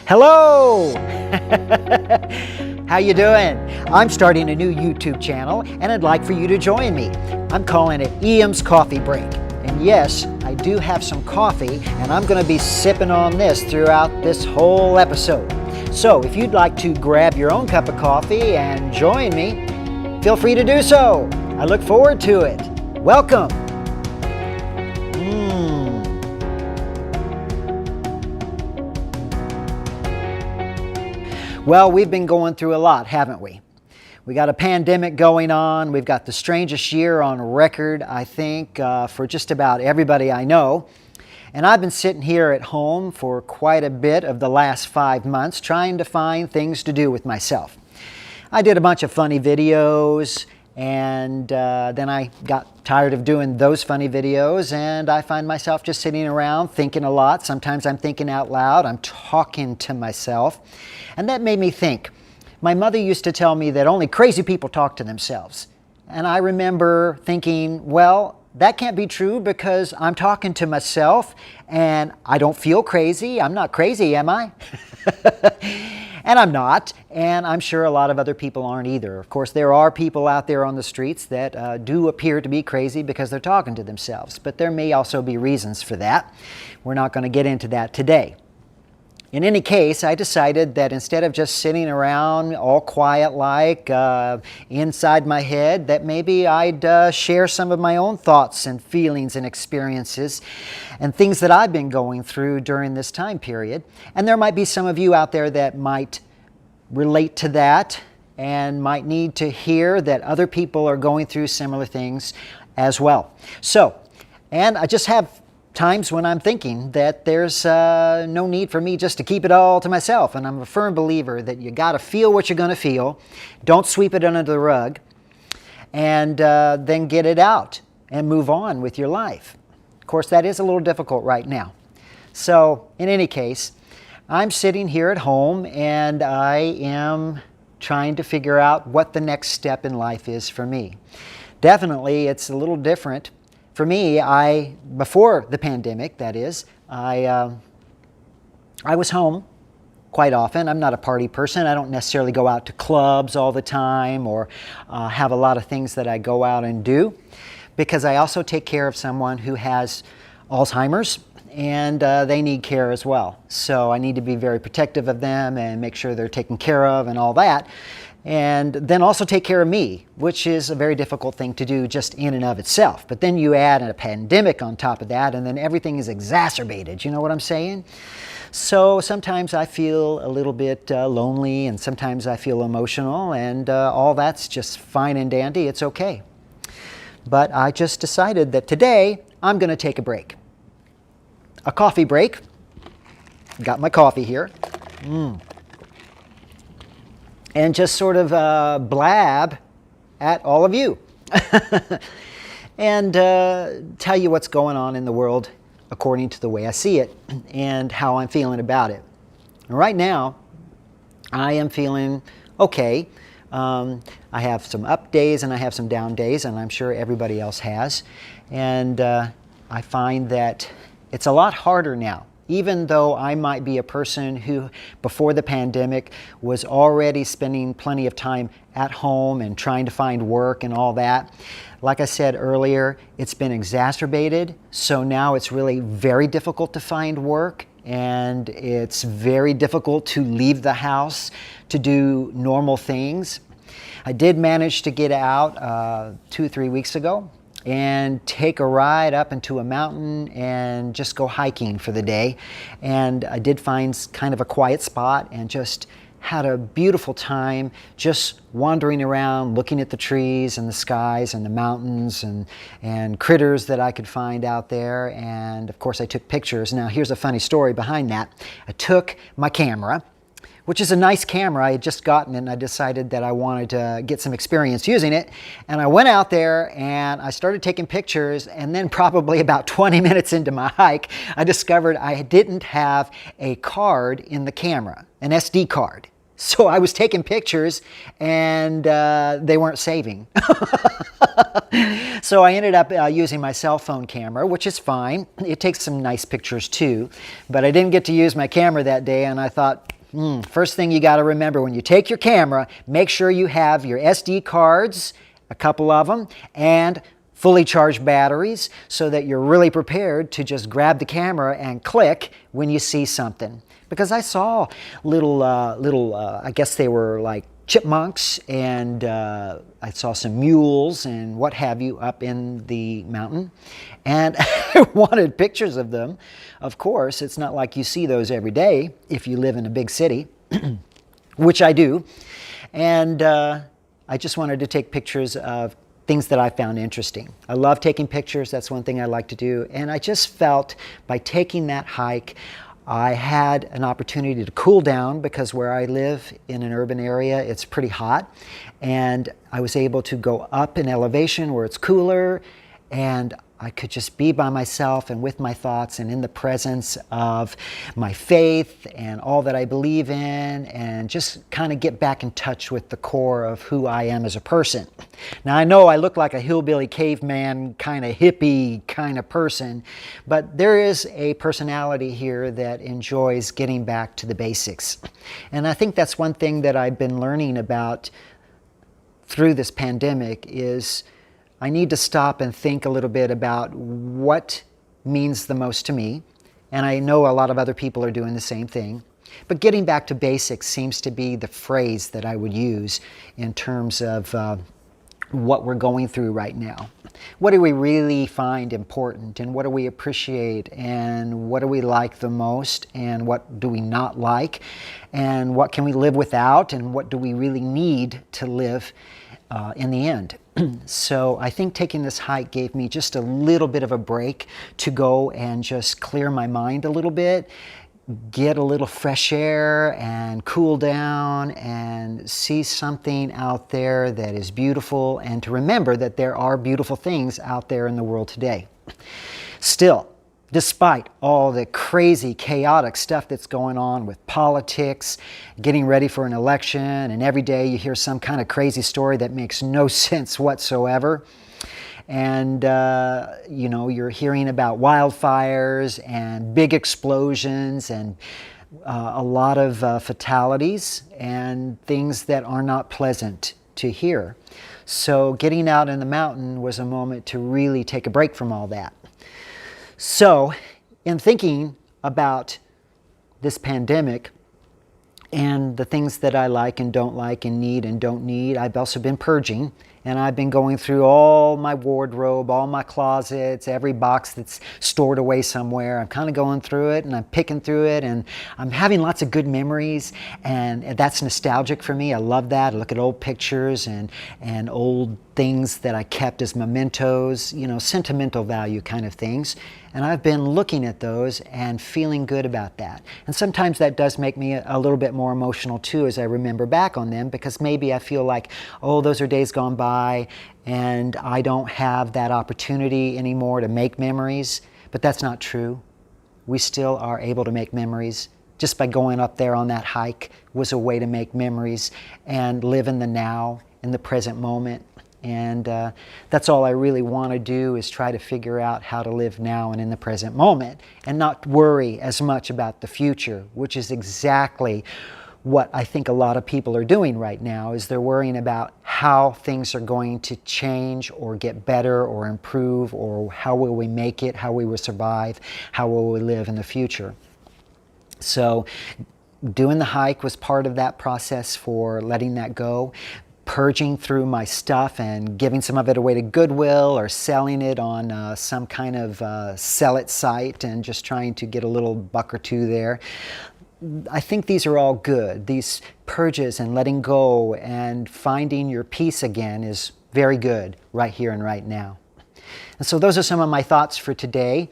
Hello! How you doing? I'm starting a new YouTube channel and I'd like for you to join me. I'm calling it Ian's Coffee Break. And yes, I do have some coffee and I'm going to be sipping on this throughout this whole episode. So if you'd like to grab your own cup of coffee and join me, feel free to do so. I look forward to it. Welcome. Well, we've been going through a lot, haven't we? We got a pandemic going on. We've got the strangest year on record, I think, for just about everybody I know. And I've been sitting here at home for quite a bit of the last 5 months trying to find things to do with myself. I did a bunch of funny videos and then I got tired of doing those funny videos and I find myself just sitting around thinking a lot. Sometimes I'm thinking out loud. I'm talking to myself. And that made me think. My mother used to tell me that only crazy people talk to themselves. And I remember thinking, well, that can't be true because I'm talking to myself and I don't feel crazy. I'm not crazy, am I? And I'm not, and I'm sure a lot of other people aren't either. Of course, there are people out there on the streets that do appear to be crazy because they're talking to themselves, but there may also be reasons for that. We're not going to get into that today. In any case, I decided that instead of just sitting around all quiet like inside my head, that maybe I'd share some of my own thoughts and feelings and experiences and things that I've been going through during this time period. And there might be some of you out there that might relate to that and might need to hear that other people are going through similar things as well. So, and I just have times when I'm thinking that there's no need for me just to keep it all to myself. And I'm a firm believer that you got to feel what you're going to feel. Don't sweep it under the rug. And then get it out and move on with your life. Of course, that is a little difficult right now. So in any case, I'm sitting here at home and I am trying to figure out what the next step in life is for me. Definitely, it's a little different. For me, before the pandemic, that is, I was home quite often. I'm not a party person. I don't necessarily go out to clubs all the time or have a lot of things that I go out and do because I also take care of someone who has Alzheimer's and they need care as well. So I need to be very protective of them and make sure they're taken care of and all that. And then also take care of me, which is a very difficult thing to do just in and of itself. But then you add a pandemic on top of that, and then everything is exacerbated. You know what I'm saying? So sometimes I feel a little bit lonely, and sometimes I feel emotional, and all that's just fine and dandy. It's okay. But I just decided that today I'm going to take a break. A coffee break. Got my coffee here. And just sort of blab at all of you and tell you what's going on in the world according to the way I see it and how I'm feeling about it. And right now, I am feeling okay. I have some up days and I have some down days, and I'm sure everybody else has. And I find that it's a lot harder now. Even though I might be a person who, before the pandemic, was already spending plenty of time at home and trying to find work and all that, like I said earlier, it's been exacerbated. So now it's really very difficult to find work, and it's very difficult to leave the house to do normal things. I did manage to get out 2 or 3 weeks ago and take a ride up into a mountain and just go hiking for the day. And I did find kind of a quiet spot and just had a beautiful time just wandering around, looking at the trees and the skies and the mountains and critters that I could find out there. And of course I took pictures. Now here's a funny story behind that. I took my camera, which is a nice camera. I had just gotten it and I decided that I wanted to get some experience using it. And I went out there and I started taking pictures, and then probably about 20 minutes into my hike, I discovered I didn't have a card in the camera, an SD card. So I was taking pictures and they weren't saving. So I ended up using my cell phone camera, which is fine. It takes some nice pictures too, but I didn't get to use my camera that day, and I thought, First thing you got to remember when you take your camera, make sure you have your SD cards, a couple of them, and fully charged batteries so that you're really prepared to just grab the camera and click when you see something. Because I saw little, I guess they were like chipmunks, and I saw some mules and what have you up in the mountain, and I wanted pictures of them. Of course, it's not like you see those every day if you live in a big city, which I do, and I just wanted to take pictures of things that I found interesting. I love taking pictures. That's one thing I like to do, and I just felt by taking that hike I had an opportunity to cool down, because where I live in an urban area, it's pretty hot. And I was able to go up in elevation where it's cooler, and I could just be by myself and with my thoughts and in the presence of my faith and all that I believe in, and just kind of get back in touch with the core of who I am as a person. Now, I know I look like a hillbilly caveman kind of hippie kind of person, but there is a personality here that enjoys getting back to the basics. And I think that's one thing that I've been learning about through this pandemic is I need to stop and think a little bit about what means the most to me. And I know a lot of other people are doing the same thing. But getting back to basics seems to be the phrase that I would use in terms of what we're going through right now. What do we really find important, and what do we appreciate, and what do we like the most, and what do we not like, and what can we live without, and what do we really need to live in the end. So I think taking this hike gave me just a little bit of a break to go and just clear my mind a little bit, get a little fresh air and cool down and see something out there that is beautiful, and to remember that there are beautiful things out there in the world today. Still, despite all the crazy, chaotic stuff that's going on with politics, getting ready for an election, and every day you hear some kind of crazy story that makes no sense whatsoever. And, you're hearing about wildfires and big explosions and a lot of fatalities and things that are not pleasant to hear. So getting out in the mountain was a moment to really take a break from all that. So, in thinking about this pandemic and the things that I like and don't like and need and don't need, I've also been purging, and I've been going through all my wardrobe, all my closets, every box that's stored away somewhere. I'm kind of going through it, and I'm picking through it, and I'm having lots of good memories, and that's nostalgic for me. I love that. I look at old pictures and old things that I kept as mementos, sentimental value kind of things. And I've been looking at those and feeling good about that. And sometimes that does make me a little bit more emotional too as I remember back on them, because maybe I feel like, oh, those are days gone by and I don't have that opportunity anymore to make memories. But that's not true. We still are able to make memories. Just by going up there on that hike was a way to make memories and live in the now, in the present moment. And that's all I really want to do, is try to figure out how to live now and in the present moment and not worry as much about the future, which is exactly what I think a lot of people are doing right now, is they're worrying about how things are going to change or get better or improve, or how will we make it, how we will survive, how will we live in the future. So doing the hike was part of that process for letting that go. Purging through my stuff and giving some of it away to Goodwill or selling it on some kind of sell-it site and just trying to get a little buck or two there. I think these are all good. These purges and letting go and finding your peace again is very good right here and right now. And so those are some of my thoughts for today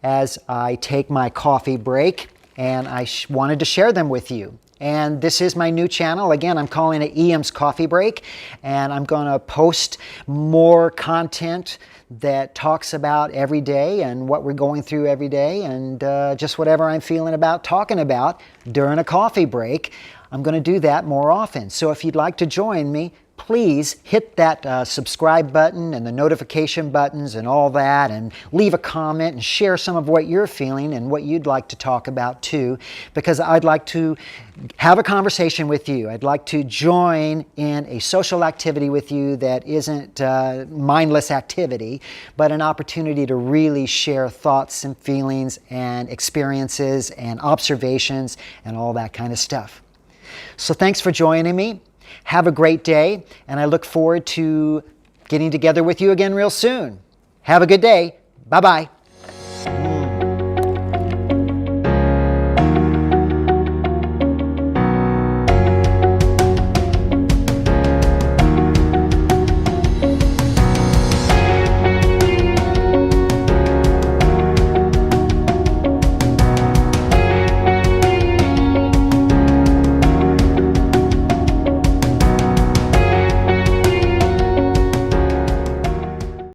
as I take my coffee break, and I wanted to share them with you. And this is my new channel. Again, I'm calling it EM's Coffee Break, and I'm going to post more content that talks about every day and what we're going through every day, and just whatever I'm feeling about talking about during a coffee break. I'm going to do that more often. So if you'd like to join me, please hit that subscribe button and the notification buttons and all that, and leave a comment and share some of what you're feeling and what you'd like to talk about too, because I'd like to have a conversation with you. I'd like to join in a social activity with you that isn't mindless activity, but an opportunity to really share thoughts and feelings and experiences and observations and all that kind of stuff. So thanks for joining me. Have a great day, and I look forward to getting together with you again real soon. Have a good day. Bye-bye.